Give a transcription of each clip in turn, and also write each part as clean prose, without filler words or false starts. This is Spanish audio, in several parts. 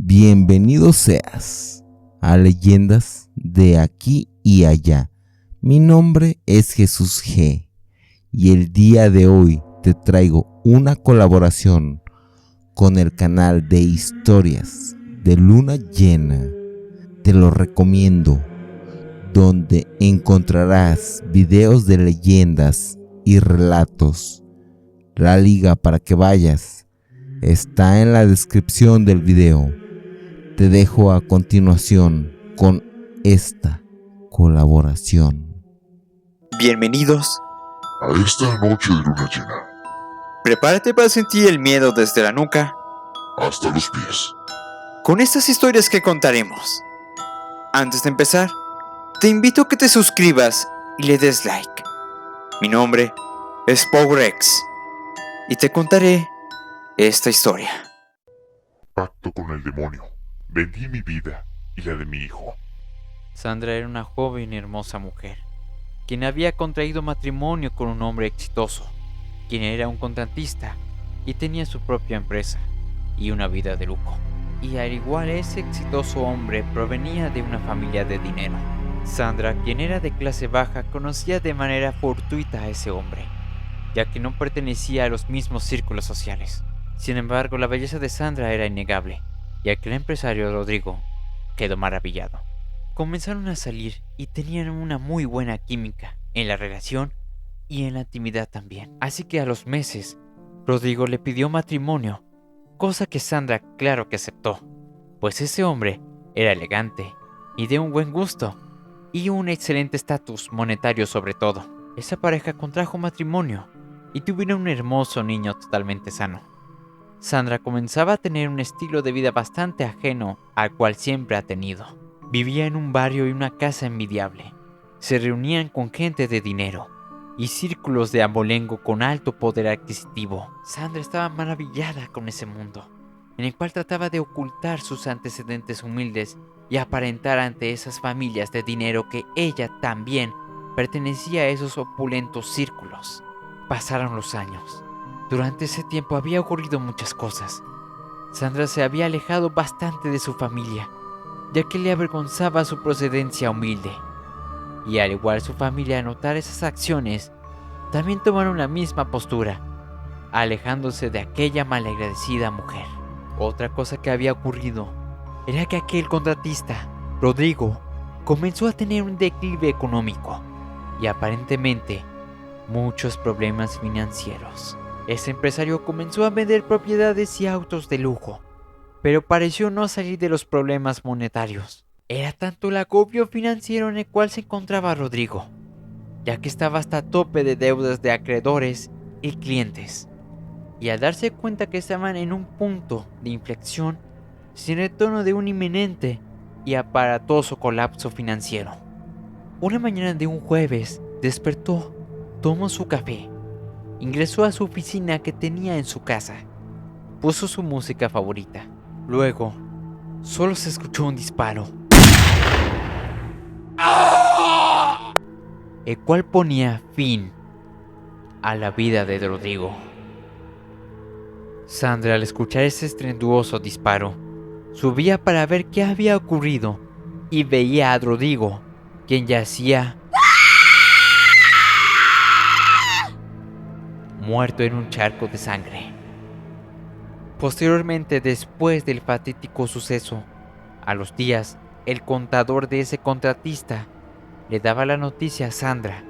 Bienvenido seas a Leyendas de Aquí y Allá. Mi nombre es Jesús G. Y el día de hoy te traigo una colaboración con el canal de historias de Luna Llena. Te lo recomiendo, donde encontrarás videos de leyendas y relatos. La liga para que vayas está en la descripción del video. Te dejo a continuación con esta colaboración. Bienvenidos a esta noche de luna llena. Prepárate para sentir el miedo desde la nuca hasta los pies con estas historias que contaremos. Antes de empezar, te invito a que te suscribas y le des like. Mi nombre es Powrex y te contaré esta historia. Pacto con el demonio. Vendí mi vida y la de mi hijo. Sandra era una joven y hermosa mujer, quien había contraído matrimonio con un hombre exitoso, quien era un contratista y tenía su propia empresa y una vida de lujo. Y al igual ese exitoso hombre provenía de una familia de dinero. Sandra, quien era de clase baja, conocía de manera fortuita a ese hombre, ya que no pertenecía a los mismos círculos sociales. Sin embargo, la belleza de Sandra era innegable, y aquel empresario Rodrigo quedó maravillado. Comenzaron a salir y tenían una muy buena química en la relación y en la intimidad también. Así que a los meses, Rodrigo le pidió matrimonio, cosa que Sandra claro que aceptó, pues ese hombre era elegante y de un buen gusto y un excelente estatus monetario sobre todo. Esa pareja contrajo matrimonio y tuvieron un hermoso niño totalmente sano. Sandra comenzaba a tener un estilo de vida bastante ajeno al cual siempre ha tenido. Vivía en un barrio y una casa envidiable. Se reunían con gente de dinero y círculos de abolengo con alto poder adquisitivo. Sandra estaba maravillada con ese mundo, en el cual trataba de ocultar sus antecedentes humildes y aparentar ante esas familias de dinero que ella también pertenecía a esos opulentos círculos. Pasaron los años. Durante ese tiempo había ocurrido muchas cosas. Sandra se había alejado bastante de su familia, ya que le avergonzaba su procedencia humilde. Y al igual su familia, al notar esas acciones, también tomaron la misma postura, alejándose de aquella malagradecida mujer. Otra cosa que había ocurrido era que aquel contratista, Rodrigo, comenzó a tener un declive económico y aparentemente muchos problemas financieros. Ese empresario comenzó a vender propiedades y autos de lujo, pero pareció no salir de los problemas monetarios. Era tanto el agobio financiero en el cual se encontraba Rodrigo, ya que estaba hasta tope de deudas de acreedores y clientes. Y al darse cuenta que estaban en un punto de inflexión, sin retorno de un inminente y aparatoso colapso financiero. Una mañana de un jueves, despertó, tomó su café, ingresó a su oficina que tenía en su casa, puso su música favorita. Luego, solo se escuchó un disparo, el cual ponía fin a la vida de Rodrigo. Sandra, al escuchar ese estruendoso disparo, subía para ver qué había ocurrido y veía a Rodrigo, quien yacía muerto en un charco de sangre. Posteriormente, después del fatídico suceso, a los días, el contador de ese contratista le daba la noticia a Sandra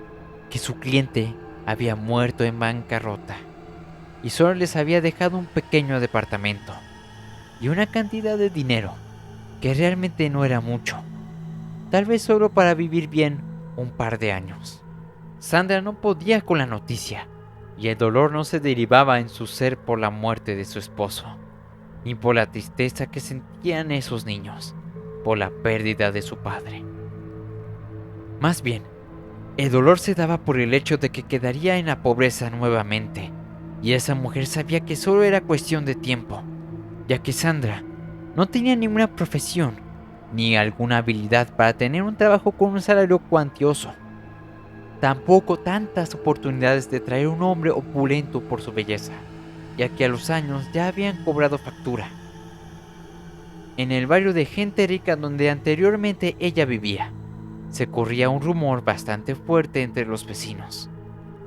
que su cliente había muerto en bancarrota y solo les había dejado un pequeño departamento y una cantidad de dinero que realmente no era mucho, tal vez solo para vivir bien un par de años. Sandra no podía con la noticia y el dolor no se derivaba en su ser por la muerte de su esposo, ni por la tristeza que sentían esos niños por la pérdida de su padre. Más bien, el dolor se daba por el hecho de que quedaría en la pobreza nuevamente, y esa mujer sabía que solo era cuestión de tiempo, ya que Sandra no tenía ninguna profesión ni alguna habilidad para tener un trabajo con un salario cuantioso. Tampoco tantas oportunidades de traer un hombre opulento por su belleza, ya que a los años ya habían cobrado factura. en el barrio de gente rica donde anteriormente ella vivía, se corría un rumor bastante fuerte entre los vecinos.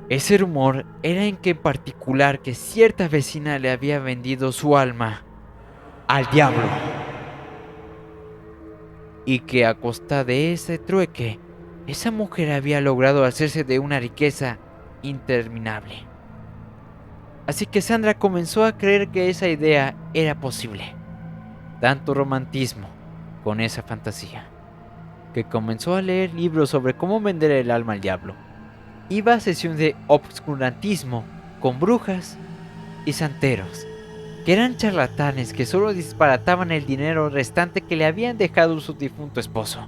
Ese rumor era en particular que cierta vecina le había vendido su alma al diablo, y que a costa de ese trueque, esa mujer había logrado hacerse de una riqueza interminable. Así que Sandra comenzó a creer que esa idea era posible. Tanto romantismo con esa fantasía, que comenzó a leer libros sobre cómo vender el alma al diablo. Iba a sesiones de obscurantismo con brujas y santeros, que eran charlatanes que solo disparataban el dinero restante que le habían dejado su difunto esposo.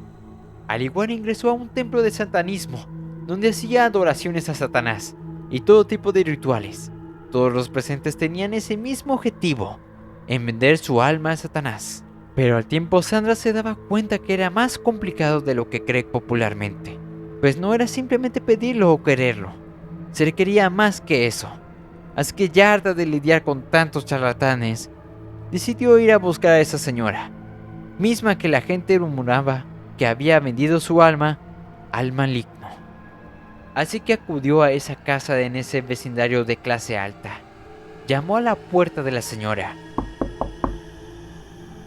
Al igual ingresó a un templo de satanismo, donde hacía adoraciones a Satanás y todo tipo de rituales. Todos los presentes tenían ese mismo objetivo, en vender su alma a Satanás. Pero al tiempo Sandra se daba cuenta que era más complicado de lo que cree popularmente, pues no era simplemente pedirlo o quererlo, se requería más que eso. Así que ya harta de lidiar con tantos charlatanes, decidió ir a buscar a esa señora, misma que la gente rumoraba que había vendido su alma al maligno. Así que acudió a esa casa en ese vecindario de clase alta, llamó a la puerta de la señora,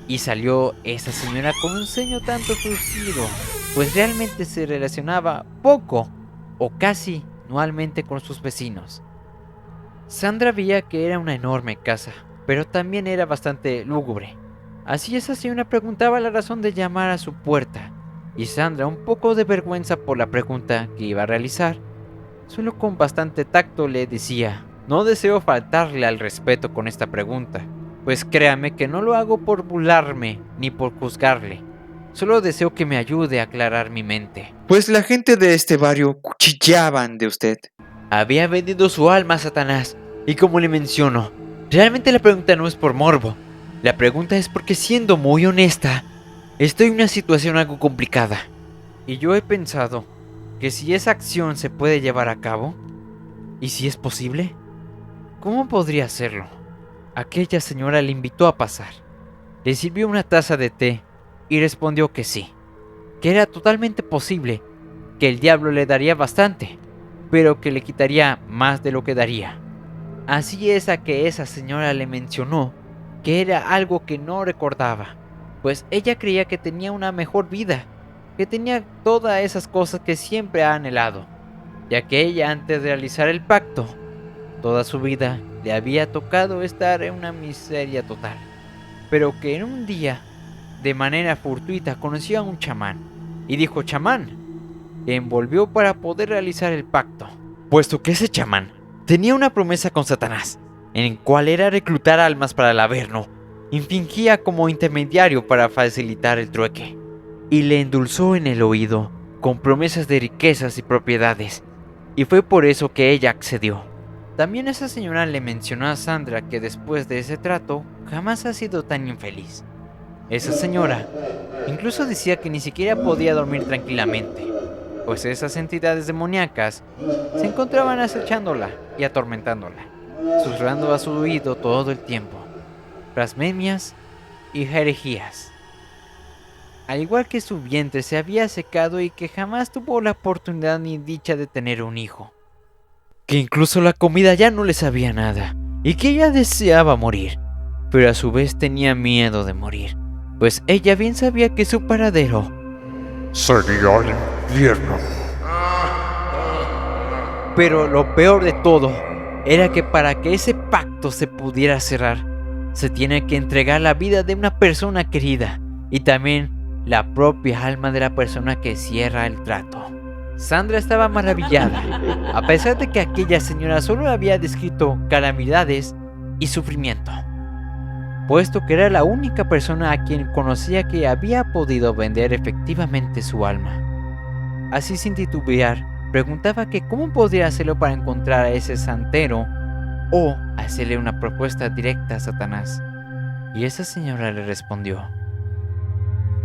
y salió esa señora con un ceño tanto fruncido, pues realmente se relacionaba poco o casi anualmente con sus vecinos. Sandra veía que era una enorme casa, pero también era bastante lúgubre. Así esa señora preguntaba la razón de llamar a su puerta, y Sandra, un poco de vergüenza por la pregunta que iba a realizar, solo con bastante tacto le decía: no deseo faltarle al respeto con esta pregunta, pues créame que no lo hago por burlarme ni por juzgarle. Solo deseo que me ayude a aclarar mi mente. Pues la gente de este barrio cuchillaban de usted. Había vendido su alma a Satanás, y como le menciono, realmente la pregunta no es por morbo. La pregunta es porque, siendo muy honesta, estoy en una situación algo complicada. Y yo he pensado que si esa acción se puede llevar a cabo, y si es posible, ¿cómo podría hacerlo? Aquella señora le invitó a pasar, le sirvió una taza de té y respondió que sí, que era totalmente posible, que el diablo le daría bastante, pero que le quitaría más de lo que daría. Así es a que esa señora le mencionó que era algo que no recordaba, pues ella creía que tenía una mejor vida, que tenía todas esas cosas que siempre ha anhelado, ya que ella, antes de realizar el pacto, toda su vida le había tocado estar en una miseria total, pero que en un día, de manera fortuita, conoció a un chamán, y dijo chamán, le envolvió para poder realizar el pacto, puesto que ese chamán tenía una promesa con Satanás, en el cual era reclutar almas para el Averno, y fingía como intermediario para facilitar el trueque, y le endulzó en el oído con promesas de riquezas y propiedades, y fue por eso que ella accedió. También esa señora le mencionó a Sandra que después de ese trato jamás ha sido tan infeliz. Esa señora incluso decía que ni siquiera podía dormir tranquilamente, pues esas entidades demoníacas se encontraban acechándola y atormentándola, susurrando a su oído todo el tiempo blasfemias y herejías. Al igual que su vientre se había secado y que jamás tuvo la oportunidad ni dicha de tener un hijo, que incluso la comida ya no le sabía nada, y que ella deseaba morir, pero a su vez tenía miedo de morir, pues ella bien sabía que su paradero sería el infierno. Pero lo peor de todo era que para que ese pacto se pudiera cerrar, se tiene que entregar la vida de una persona querida y también la propia alma de la persona que cierra el trato. Sandra estaba maravillada, a pesar de que aquella señora solo había descrito calamidades y sufrimiento, puesto que era la única persona a quien conocía que había podido vender efectivamente su alma. Así, sin titubear, preguntaba que cómo podría hacerlo para encontrar a ese santero o hacerle una propuesta directa a Satanás. Y esa señora le respondió: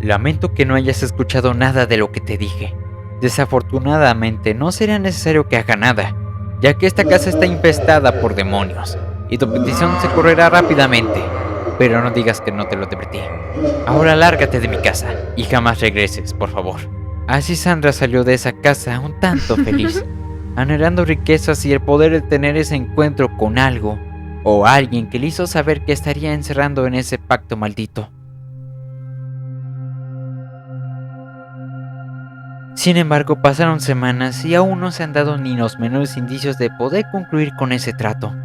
lamento que no hayas escuchado nada de lo que te dije. Desafortunadamente no será necesario que haga nada, ya que esta casa está infestada por demonios, y tu petición se correrá rápidamente, pero no digas que no te lo advertí. Ahora lárgate de mi casa y jamás regreses, por favor. Así Sandra salió de esa casa un tanto feliz, anhelando riquezas y el poder de tener ese encuentro con algo o alguien que le hizo saber que estaría encerrando en ese pacto maldito. Sin embargo, pasaron semanas y aún no se han dado ni los menores indicios de poder concluir con ese trato.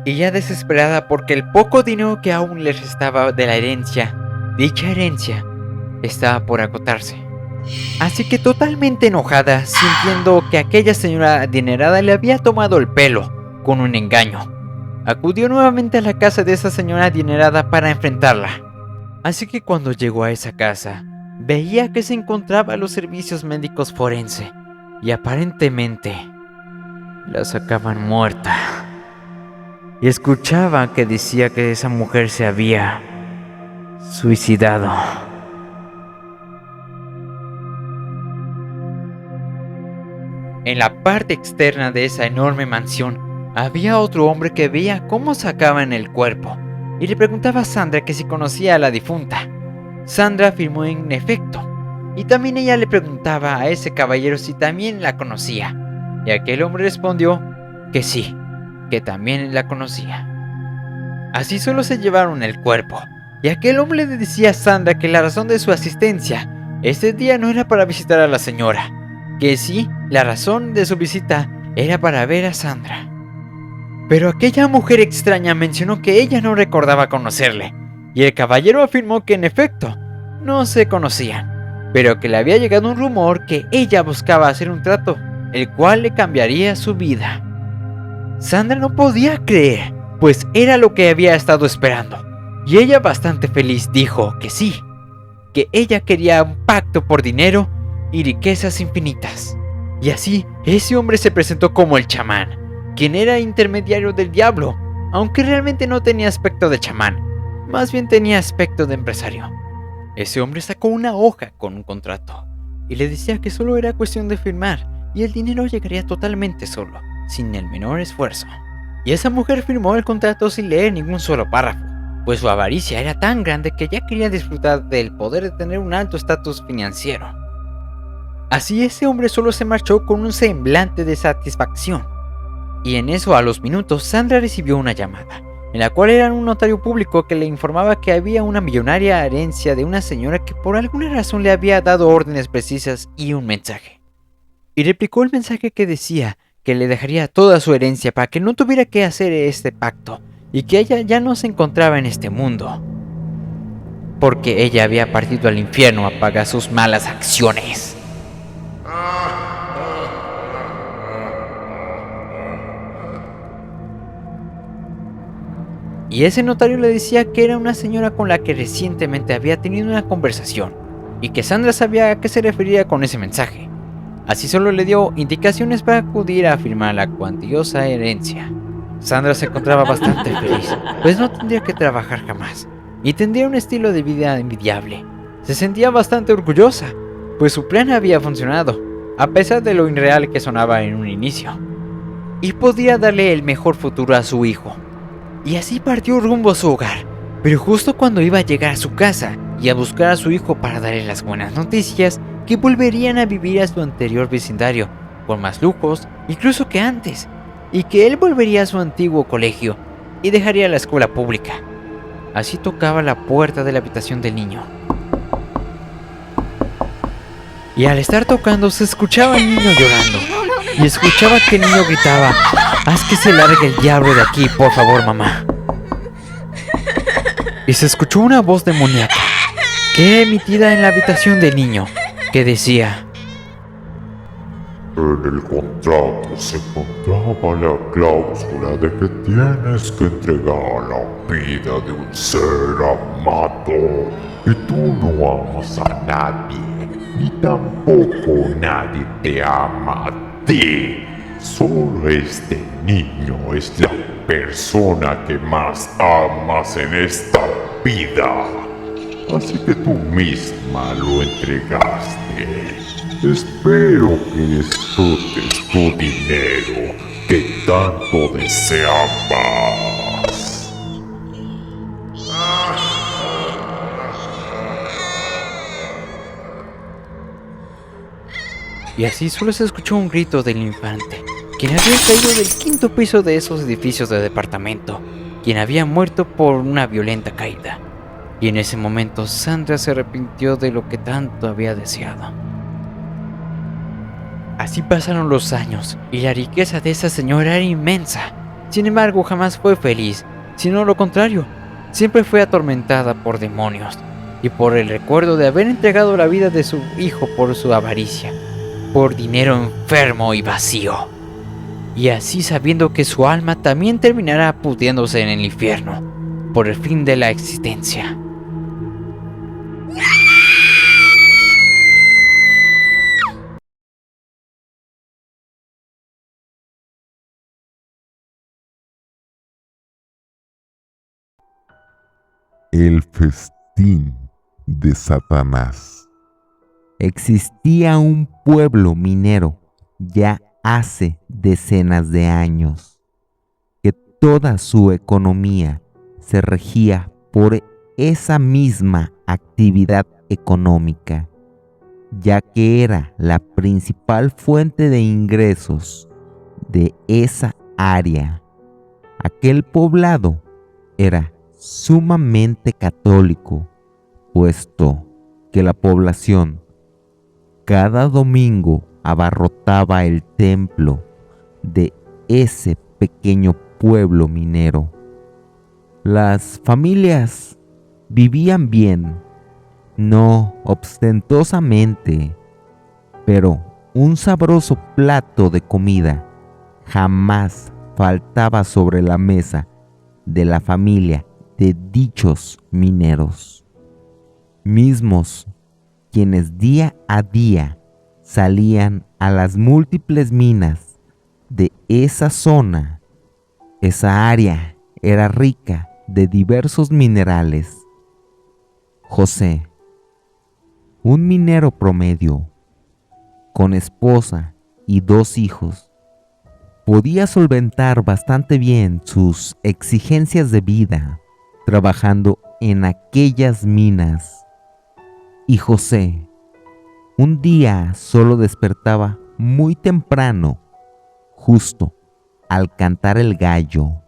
Y ya desesperada porque el poco dinero que aún le restaba de la herencia, dicha herencia, estaba por agotarse. Así que totalmente enojada, sintiendo que aquella señora adinerada le había tomado el pelo con un engaño, acudió nuevamente a la casa de esa señora adinerada para enfrentarla. Así que cuando llegó a esa casa, veía que se encontraba los servicios médicos forense y aparentemente la sacaban muerta. Y escuchaba que decía que esa mujer se había suicidado. En la parte externa de esa enorme mansión había otro hombre que veía cómo sacaban el cuerpo y le preguntaba a Sandra que si conocía a la difunta. Sandra afirmó en efecto, y también ella le preguntaba a ese caballero si también la conocía, y aquel hombre respondió que sí, que también la conocía. Así solo se llevaron el cuerpo, y aquel hombre le decía a Sandra que la razón de su asistencia ese día no era para visitar a la señora, que sí, la razón de su visita era para ver a Sandra. Pero aquella mujer extraña mencionó que ella no recordaba conocerle, y el caballero afirmó que en efecto no se conocían, pero que le había llegado un rumor que ella buscaba hacer un trato, el cual le cambiaría su vida. Sandra no podía creer, pues era lo que había estado esperando, y ella bastante feliz dijo que sí, que ella quería un pacto por dinero y riquezas infinitas. Y así, ese hombre se presentó como el chamán, quien era intermediario del diablo, aunque realmente no tenía aspecto de chamán, más bien tenía aspecto de empresario. Ese hombre sacó una hoja con un contrato, y le decía que solo era cuestión de firmar, y el dinero llegaría totalmente solo, sin el menor esfuerzo. Y esa mujer firmó el contrato sin leer ningún solo párrafo, pues su avaricia era tan grande que ya quería disfrutar del poder de tener un alto estatus financiero. Así ese hombre solo se marchó con un semblante de satisfacción. Y en eso, a los minutos, Sandra recibió una llamada, en la cual era un notario público que le informaba que había una millonaria herencia de una señora que por alguna razón le había dado órdenes precisas y un mensaje. Y replicó el mensaje que decía que le dejaría toda su herencia para que no tuviera que hacer este pacto, y que ella ya no se encontraba en este mundo, porque ella había partido al infierno a pagar sus malas acciones. Y ese notario le decía que era una señora con la que recientemente había tenido una conversación, y que Sandra sabía a qué se refería con ese mensaje. Así solo le dio indicaciones para acudir a firmar la cuantiosa herencia. Sandra se encontraba bastante feliz, pues no tendría que trabajar jamás, y tendría un estilo de vida envidiable. Se sentía bastante orgullosa, pues su plan había funcionado, a pesar de lo irreal que sonaba en un inicio, y podía darle el mejor futuro a su hijo. Y así partió rumbo a su hogar, pero justo cuando iba a llegar a su casa y a buscar a su hijo para darle las buenas noticias, que volverían a vivir a su anterior vecindario, con más lujos, incluso que antes, y que él volvería a su antiguo colegio y dejaría la escuela pública. Así tocaba la puerta de la habitación del niño. Y al estar tocando se escuchaba al niño llorando, y escuchaba que el niño gritaba: «Haz que se largue el diablo de aquí, por favor, mamá». Y se escuchó una voz demoníaca, que era emitida en la habitación del niño, que decía: En el contrato se encontraba la cláusula de que tienes que entregar la vida de un ser amado. Y tú no amas a nadie, ni tampoco nadie te ama a ti. Solo este niño es la persona que más amas en esta vida. Así que tú misma lo entregaste. Espero que disfrutes tu dinero que tanto deseabas. y así solo se escuchó un grito del infante, quien había caído del quinto piso de esos edificios de departamento, quien había muerto por una violenta caída. Y en ese momento Sandra se arrepintió de lo que tanto había deseado. Así pasaron los años, y la riqueza de esa señora era inmensa. Sin embargo, jamás fue feliz, sino lo contrario, siempre fue atormentada por demonios, y por el recuerdo de haber entregado la vida de su hijo por su avaricia, por dinero enfermo y vacío. Y así sabiendo que su alma también terminará pudriéndose en el infierno, por el fin de la existencia. El festín de Satanás. Existía un pueblo minero ya hace decenas de años, que toda su economía se regía por esa misma actividad económica, ya que era la principal fuente de ingresos de esa área. Aquel poblado era sumamente católico, puesto que la población cada domingo abarrotaba el templo de ese pequeño pueblo minero. Las familias vivían bien, no ostentosamente, pero un sabroso plato de comida jamás faltaba sobre la mesa de la familia de dichos mineros, mismos quienes día a día salían a las múltiples minas de esa zona. Esa área era rica de diversos minerales. José, un minero promedio, con esposa y 2 hijos, podía solventar bastante bien sus exigencias de vida trabajando en aquellas minas. Y José, un día solo despertaba muy temprano, justo al cantar el gallo,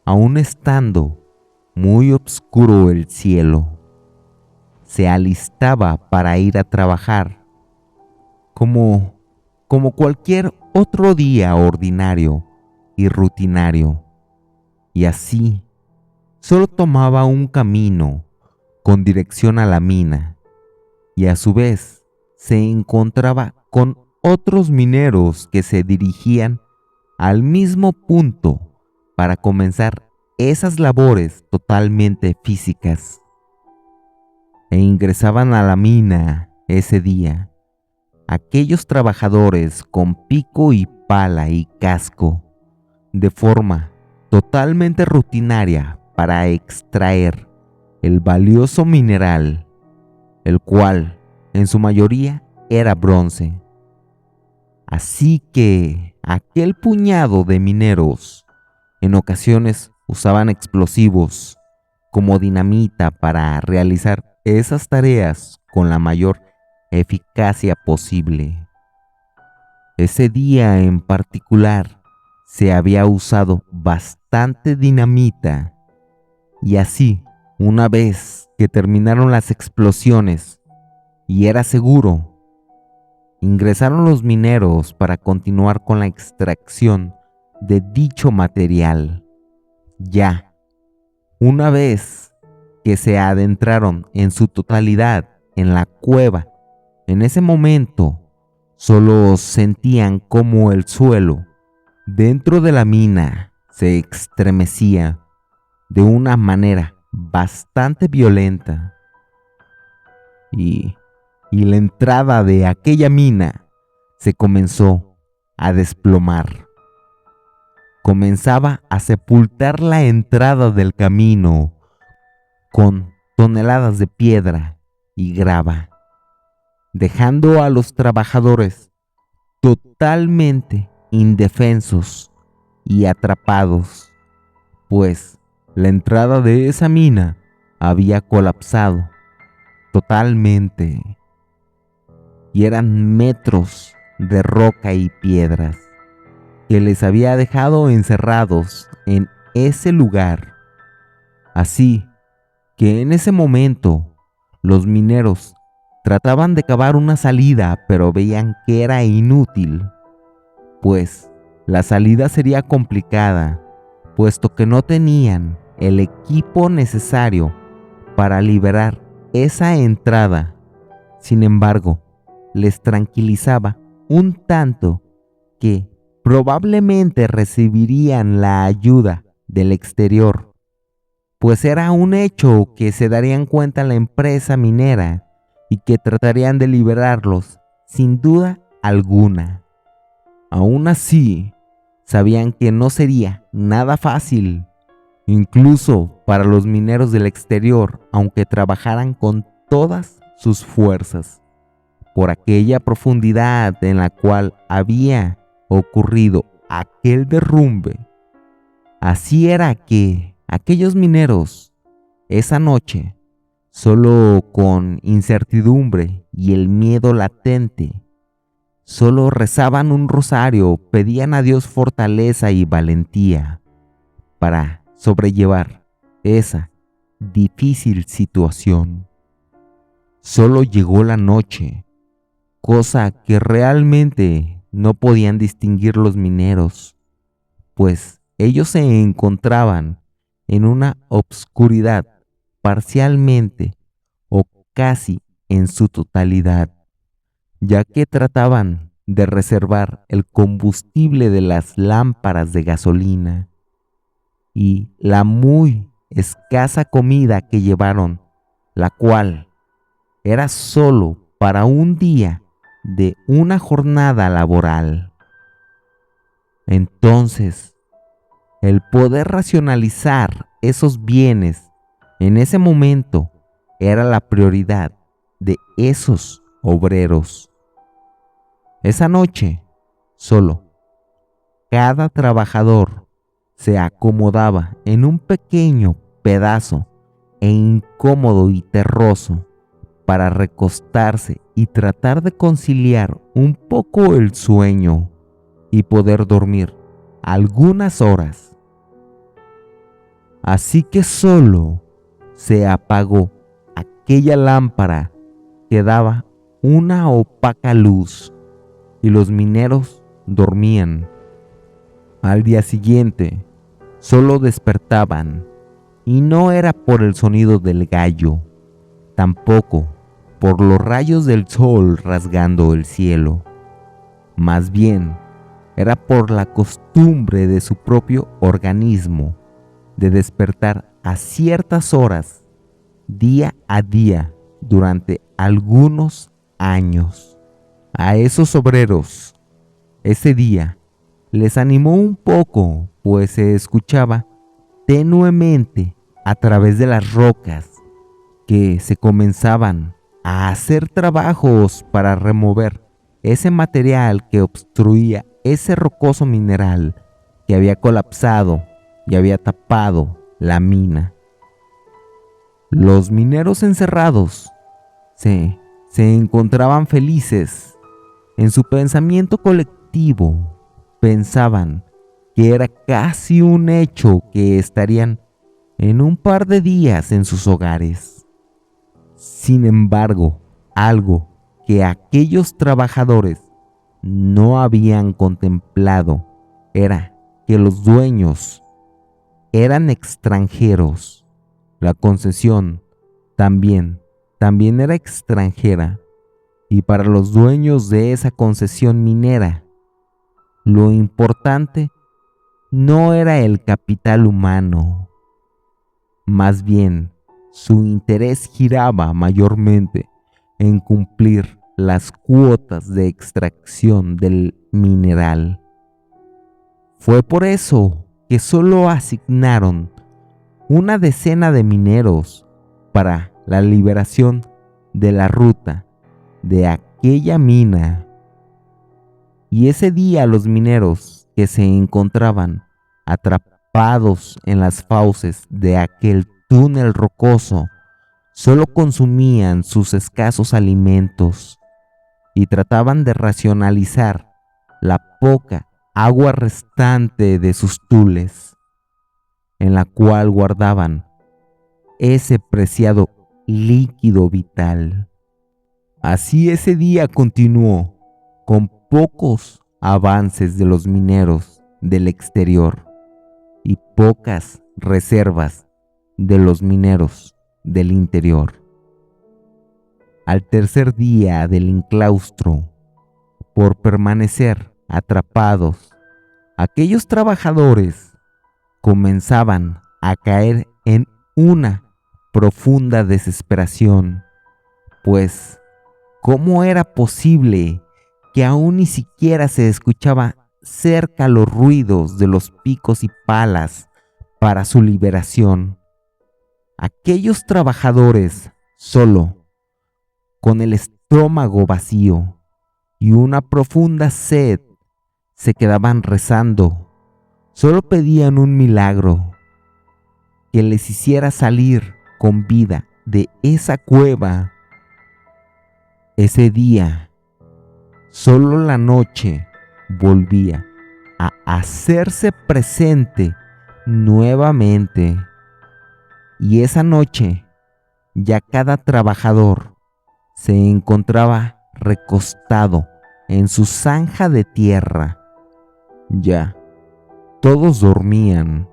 aún estando muy oscuro el cielo. Se alistaba para ir a trabajar, como cualquier otro día ordinario y rutinario. Y así, solo tomaba un camino con dirección a la mina, y a su vez se encontraba con otros mineros que se dirigían al mismo punto para comenzar esas labores totalmente físicas. E ingresaban a la mina ese día aquellos trabajadores con pico y pala y casco, de forma totalmente rutinaria para extraer el valioso mineral, el cual en su mayoría era bronce. Así que aquel puñado de mineros en ocasiones usaban explosivos como dinamita para realizar esas tareas con la mayor eficacia posible. Ese día en particular se había usado bastante dinamita, y así, una vez que terminaron las explosiones y era seguro, ingresaron los mineros para continuar con la extracción de dicho material. Ya, una vez que se adentraron en su totalidad en la cueva, en ese momento solo sentían como el suelo dentro de la mina se estremecía de una manera bastante violenta, y la entrada de aquella mina se comenzó a desplomar. Comenzaba a sepultar la entrada del camino con toneladas de piedra y grava, dejando a los trabajadores totalmente indefensos y atrapados, pues la entrada de esa mina había colapsado totalmente. y eran metros de roca y piedras que les había dejado encerrados en ese lugar. Así que en ese momento los mineros trataban de cavar una salida, pero veían que era inútil, pues la salida sería complicada, puesto que no tenían el equipo necesario para liberar esa entrada. Sin embargo, les tranquilizaba un tanto que probablemente recibirían la ayuda del exterior, pues era un hecho que se darían cuenta la empresa minera y que tratarían de liberarlos sin duda alguna. Aún así, sabían que no sería nada fácil, incluso para los mineros del exterior, aunque trabajaran con todas sus fuerzas, por aquella profundidad en la cual había ocurrido aquel derrumbe. Así era que aquellos mineros, esa noche, solo con incertidumbre y el miedo latente, solo rezaban un rosario, pedían a Dios fortaleza y valentía para sobrellevar esa difícil situación. Solo llegó la noche, cosa que realmente no podían distinguir los mineros, pues ellos se encontraban en una obscuridad parcialmente o casi en su totalidad, ya que trataban de reservar el combustible de las lámparas de gasolina y la muy escasa comida que llevaron, la cual era solo para un día de una jornada laboral. Entonces, el poder racionalizar esos bienes en ese momento era la prioridad de esos obreros. Esa noche, solo, cada trabajador se acomodaba en un pequeño pedazo e incómodo y terroso para recostarse y tratar de conciliar un poco el sueño y poder dormir algunas horas. Así que solo se apagó aquella lámpara que daba una opaca luz y los mineros dormían. Al día siguiente, solo despertaban, y no era por el sonido del gallo, tampoco por los rayos del sol rasgando el cielo. Más bien, era por la costumbre de su propio organismo de despertar a ciertas horas, día a día, durante algunos años. A esos obreros, ese día, les animó un poco, pues se escuchaba tenuemente a través de las rocas que se comenzaban a hacer trabajos para remover ese material que obstruía ese rocoso mineral que había colapsado y había tapado la mina. Los mineros encerrados se encontraban felices. En su pensamiento colectivo pensaban que era casi un hecho que estarían en un par de días en sus hogares. Sin embargo, algo que aquellos trabajadores no habían contemplado era que los dueños eran extranjeros. La concesión también era extranjera, y para los dueños de esa concesión minera, lo importante no era el capital humano. Más bien, su interés giraba mayormente en cumplir las cuotas de extracción del mineral. Fue por eso que solo asignaron una decena de mineros para la liberación de la ruta de aquella mina. Y ese día los mineros que se encontraban atrapados en las fauces de aquel túnel rocoso solo consumían sus escasos alimentos, y trataban de racionalizar la poca agua restante de sus tules, en la cual guardaban ese preciado líquido vital. Así ese día continuó, con pocos avances de los mineros del exterior y pocas reservas de los mineros del interior. Al tercer día del enclaustro, por permanecer atrapados, aquellos trabajadores comenzaban a caer en una profunda desesperación, pues ¿cómo era posible que aún ni siquiera se escuchaba cerca los ruidos de los picos y palas para su liberación? Aquellos trabajadores, solo con el estómago vacío y una profunda sed, se quedaban rezando. Solo pedían un milagro que les hiciera salir con vida de esa cueva. Ese día, solo la noche volvía a hacerse presente nuevamente. Y esa noche, ya cada trabajador se encontraba recostado en su zanja de tierra. Ya todos dormían,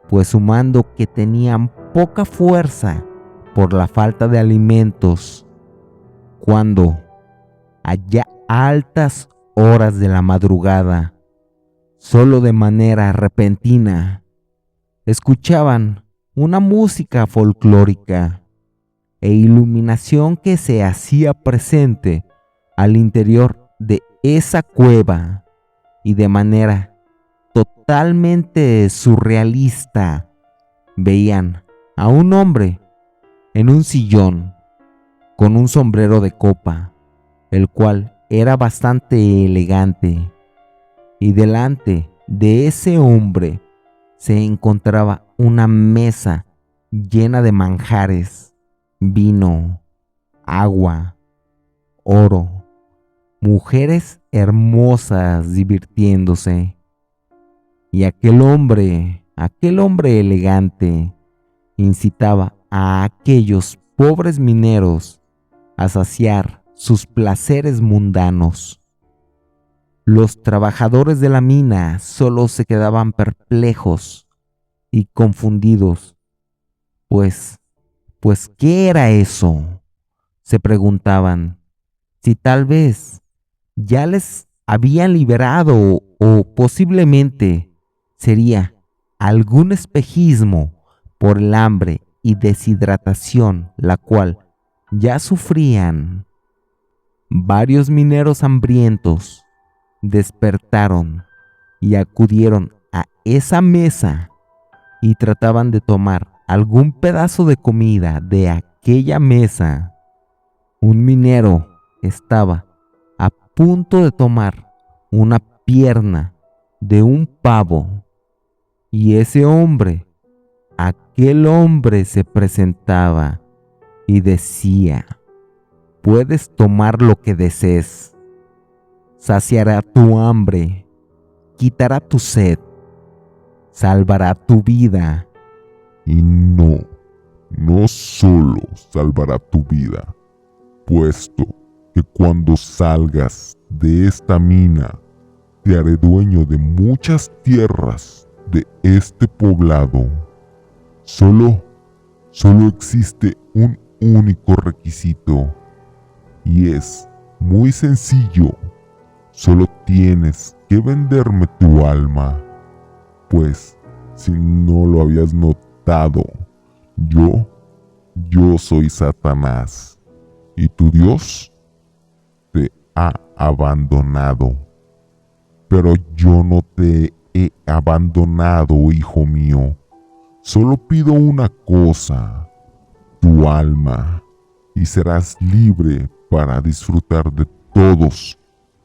pues sumando que tenían poca fuerza por la falta de alimentos, cuando allá a altas horas de la madrugada, solo de manera repentina, escuchaban una música folclórica e iluminación que se hacía presente al interior de esa cueva, y de manera totalmente surrealista veían a un hombre en un sillón con un sombrero de copa, el cual era bastante elegante, y delante de ese hombre se encontraba una mesa llena de manjares, vino, agua, oro, mujeres hermosas divirtiéndose. Y aquel hombre elegante, incitaba a aquellos pobres mineros a saciar sus placeres mundanos. Los trabajadores de la mina solo se quedaban perplejos y confundidos, pues, ¿qué era eso? Se preguntaban si tal vez ya les habían liberado o posiblemente sería algún espejismo por el hambre y deshidratación la cual ya sufrían. Varios mineros hambrientos despertaron y acudieron a esa mesa y trataban de tomar algún pedazo de comida de aquella mesa. Un minero estaba a punto de tomar una pierna de un pavo, y ese hombre, aquel hombre se presentaba y decía: puedes tomar lo que desees, saciará tu hambre, quitará tu sed, salvará tu vida. Y no solo salvará tu vida, puesto que cuando salgas de esta mina, te haré dueño de muchas tierras de este poblado. Solo existe un único requisito, y es muy sencillo. Solo tienes que venderme tu alma, pues si no lo habías notado, yo soy Satanás, y tu Dios te ha abandonado. Pero yo no te he abandonado, hijo mío. Solo pido una cosa, tu alma, y serás libre para disfrutar de todos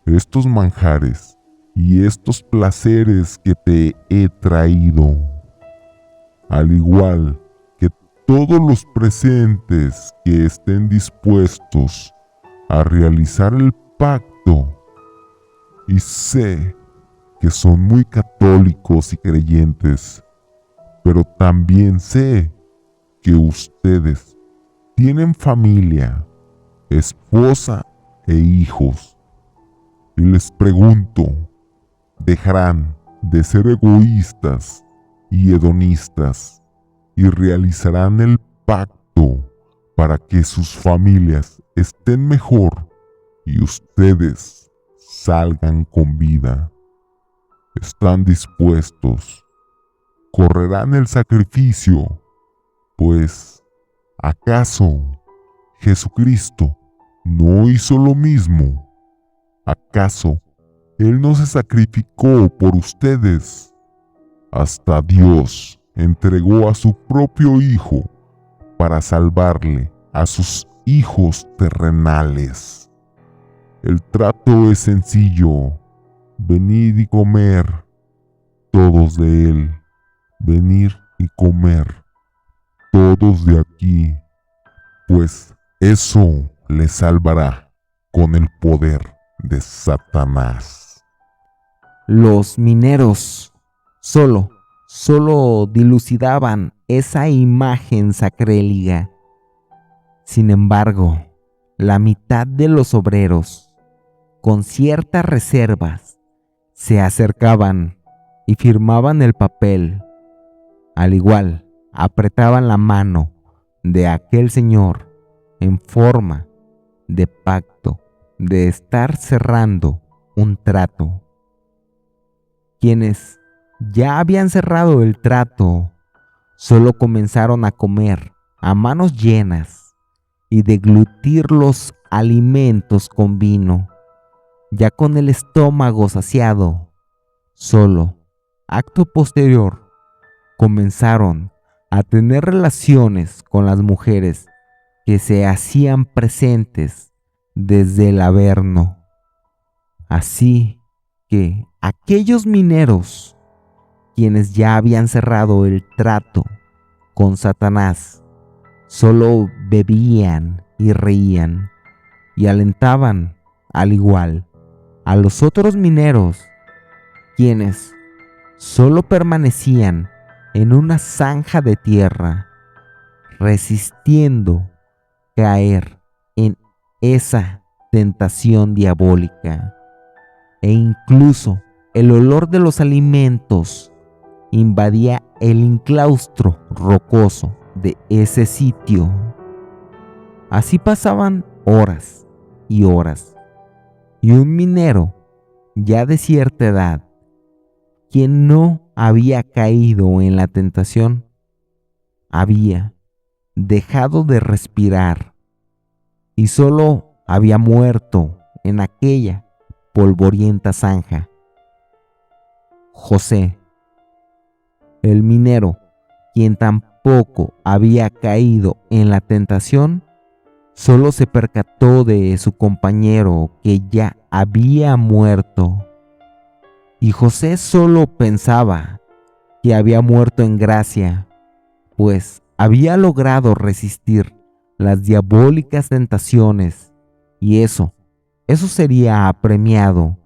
estos manjares y estos placeres que te he traído, al igual que todos los presentes que estén dispuestos a realizar el pacto. Y sé que son muy católicos y creyentes, pero también sé que ustedes tienen familia, esposa e hijos. Y les pregunto, ¿dejarán de ser egoístas y hedonistas y realizarán el pacto para que sus familias estén mejor y ustedes salgan con vida? ¿Están dispuestos? ¿Correrán el sacrificio? Pues, ¿acaso Jesucristo no hizo lo mismo? ¿Acaso Él no se sacrificó por ustedes? Hasta Dios entregó a su propio Hijo para salvarle a sus hijos terrenales. El trato es sencillo. Venid y comer, todos de Él. Venir y comer, todos de aquí, pues eso les salvará con el poder de Satanás. Los mineros solo dilucidaban esa imagen sacrílega. Sin embargo, la mitad de los obreros, con ciertas reservas, se acercaban y firmaban el papel. Al igual, apretaban la mano de aquel señor en forma de pacto, de estar cerrando un trato. Quienes ya habían cerrado el trato, solo comenzaron a comer a manos llenas y deglutir los alimentos con vino, ya con el estómago saciado. Solo, acto posterior, comenzaron a tener relaciones con las mujeres que se hacían presentes desde el Averno. Así que aquellos mineros, quienes ya habían cerrado el trato con Satanás, solo bebían y reían y alentaban al igual a los otros mineros, quienes solo permanecían en una zanja de tierra, resistiendo caer en esa tentación diabólica. E incluso el olor de los alimentos invadía el enclaustro rocoso de ese sitio. Así pasaban horas y horas, y un minero ya de cierta edad, quien no había caído en la tentación, había dejado de respirar y solo había muerto en aquella polvorienta zanja. José, el minero, quien tampoco había caído en la tentación, solo se percató de su compañero que ya había muerto. Y José solo pensaba que había muerto en gracia, pues había logrado resistir las diabólicas tentaciones, y eso sería apremiado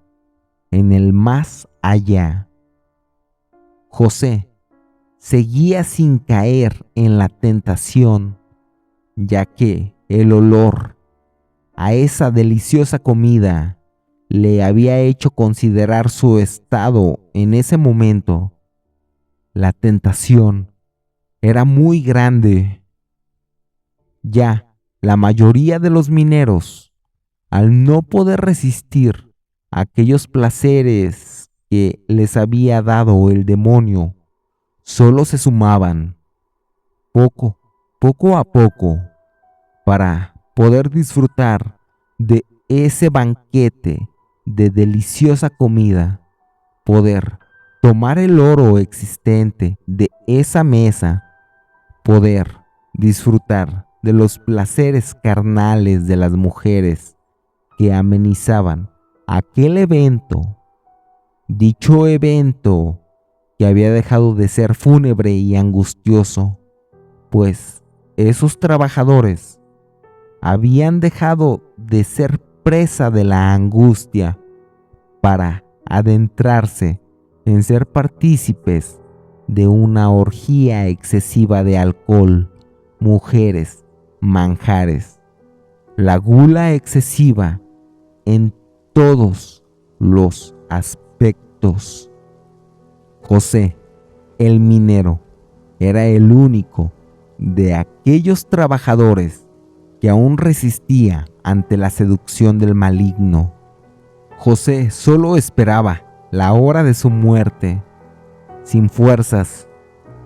en el más allá. José seguía sin caer en la tentación, ya que el olor a esa deliciosa comida le había hecho considerar su estado en ese momento. La tentación era muy grande. Ya la mayoría de los mineros, al no poder resistir aquellos placeres que les había dado el demonio, solo se sumaban poco a poco para poder disfrutar de ese banquete de deliciosa comida, poder tomar el oro existente de esa mesa, poder disfrutar de los placeres carnales de las mujeres que amenizaban aquel evento, dicho evento que había dejado de ser fúnebre y angustioso, pues esos trabajadores habían dejado de ser presa de la angustia para adentrarse en ser partícipes de una orgía excesiva de alcohol, mujeres, manjares, la gula excesiva en todos los aspectos. José, el minero, era el único de aquellos trabajadores que aún resistía ante la seducción del maligno. José solo esperaba la hora de su muerte, sin fuerzas,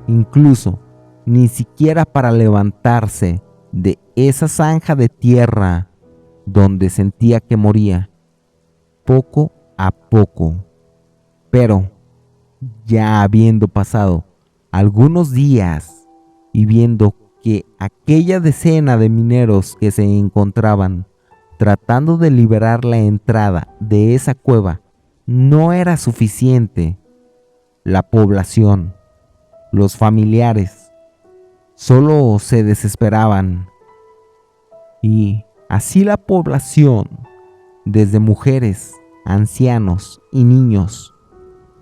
incluso ni siquiera para levantarse de esa zanja de tierra donde sentía que moría, poco a poco. Pero, ya habiendo pasado algunos días y viendo que aquella decena de mineros que se encontraban tratando de liberar la entrada de esa cueva no era suficiente, la población, los familiares, solo se desesperaban. Y así la población, desde mujeres, ancianos y niños,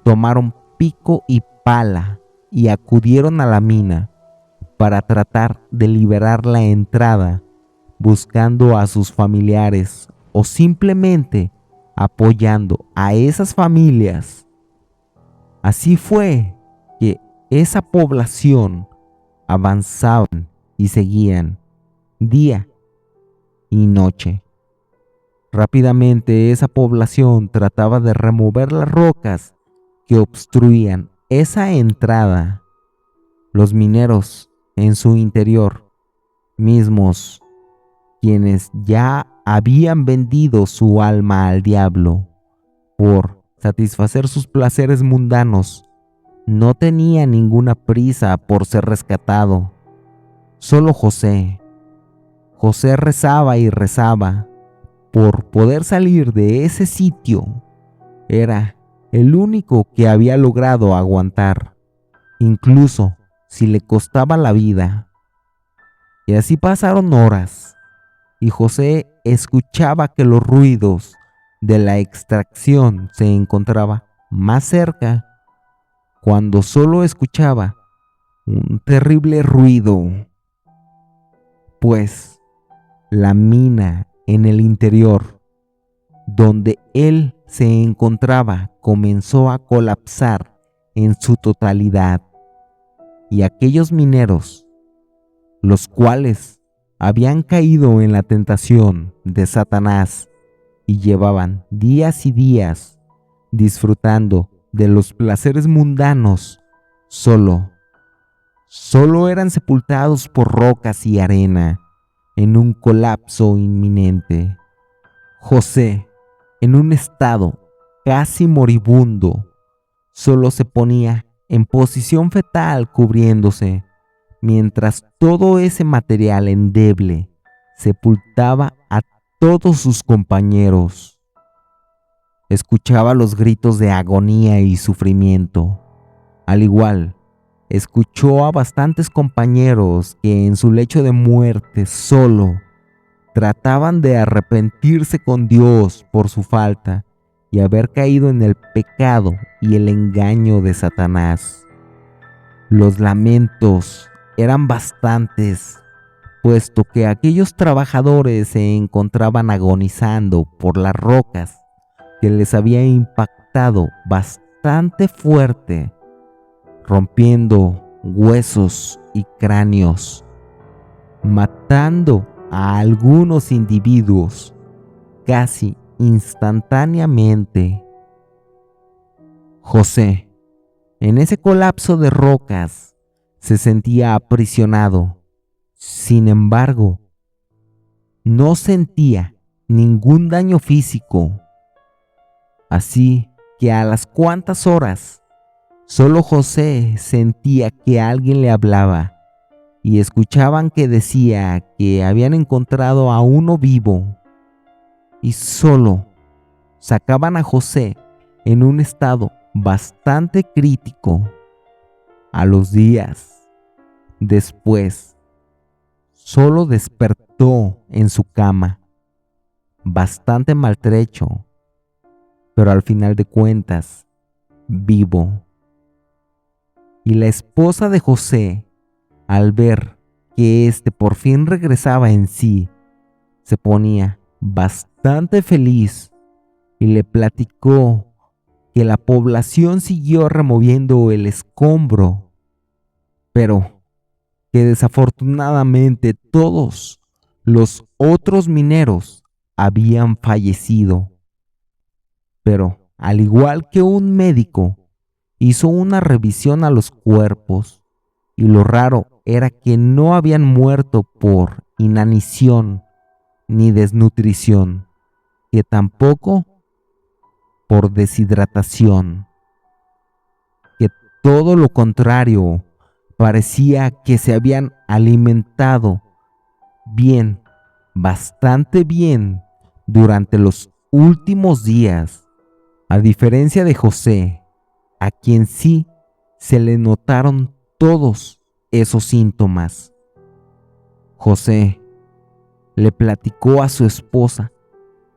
tomaron pico y pala y acudieron a la mina para tratar de liberar la entrada, buscando a sus familiares o simplemente apoyando a esas familias. Así fue que esa población avanzaban y seguían día y noche. Rápidamente esa población trataba de remover las rocas que obstruían esa entrada. Los mineros en su interior, mismos quienes ya habían vendido su alma al diablo por satisfacer sus placeres mundanos, no tenía ninguna prisa por ser rescatado. Solo José rezaba y rezaba por poder salir de ese sitio. Era el único que había logrado aguantar, incluso si le costaba la vida. Y así pasaron horas, y José escuchaba que los ruidos de la extracción se encontraban más cerca, cuando solo escuchaba un terrible ruido, pues la mina en el interior donde él se encontraba comenzó a colapsar en su totalidad, y aquellos mineros, los cuales habían caído en la tentación de Satanás y llevaban días y días disfrutando de los placeres mundanos, solo eran sepultados por rocas y arena en un colapso inminente. José, en un estado casi moribundo, solo se ponía en posición fetal cubriéndose, mientras todo ese material endeble sepultaba a todos sus compañeros. Escuchaba los gritos de agonía y sufrimiento. Al igual, escuchó a bastantes compañeros que en su lecho de muerte solo trataban de arrepentirse con Dios por su falta y haber caído en el pecado y el engaño de Satanás. Los lamentos eran bastantes, puesto que aquellos trabajadores se encontraban agonizando por las rocas que les había impactado bastante fuerte, rompiendo huesos y cráneos, matando a algunos individuos casi instantáneamente. José, en ese colapso de rocas, se sentía aprisionado. Sin embargo, no sentía ningún daño físico. Así que a las cuantas horas, solo José sentía que alguien le hablaba y escuchaban que decía que habían encontrado a uno vivo, y solo sacaban a José en un estado bastante crítico. A los días después, solo despertó en su cama, bastante maltrecho, pero al final de cuentas, vivo. Y la esposa de José, al ver que éste por fin regresaba en sí, se ponía bastante feliz y le platicó que la población siguió removiendo el escombro, pero que desafortunadamente todos los otros mineros habían fallecido. Pero al igual que un médico, hizo una revisión a los cuerpos y lo raro era que no habían muerto por inanición ni desnutrición, que tampoco por deshidratación, que todo lo contrario, parecía que se habían alimentado bien, bastante bien, durante los últimos días, a diferencia de José, a quien sí se le notaron todos esos síntomas. José le platicó a su esposa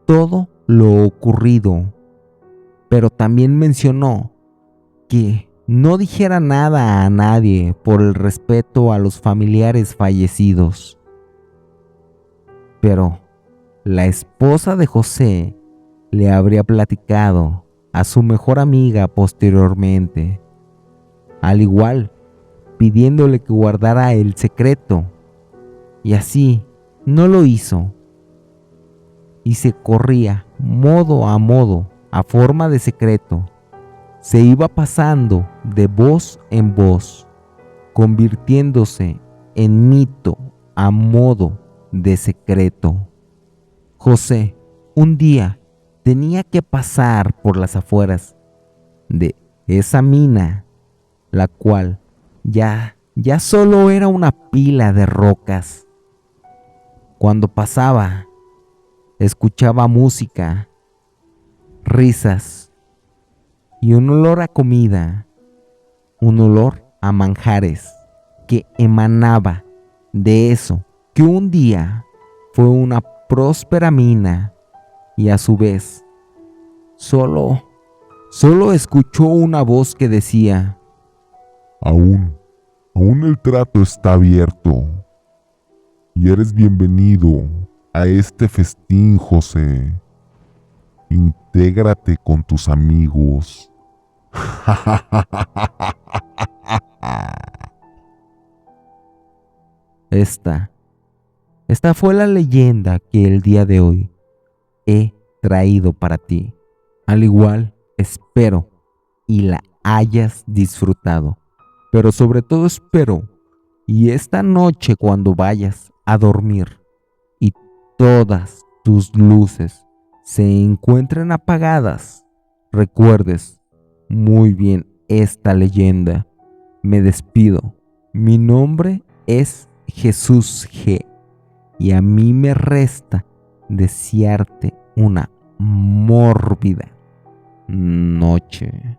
todo lo ocurrido, pero también mencionó que no dijera nada a nadie por el respeto a los familiares fallecidos. Pero la esposa de José le habría platicado a su mejor amiga posteriormente, al igual pidiéndole que guardara el secreto, y así no lo hizo, y se corría modo a forma de secreto. Se iba pasando de voz en voz, convirtiéndose en mito a modo de secreto. José un día tenía que pasar por las afueras de esa mina, la cual ya solo era una pila de rocas. Cuando pasaba, escuchaba música, risas y un olor a comida, un olor a manjares que emanaba de eso que un día fue una próspera mina, y a su vez solo escuchó una voz que decía: Aún el trato está abierto y eres bienvenido a este festín, José. Intégrate con tus amigos. Esta fue la leyenda que el día de hoy he traído para ti. Al igual, espero y la hayas disfrutado. Pero sobre todo espero, y esta noche cuando vayas a dormir y todas tus luces se encuentren apagadas, recuerdes muy bien esta leyenda. Me despido. Mi nombre es Jesús G. Y a mí me resta desearte una mórbida noche.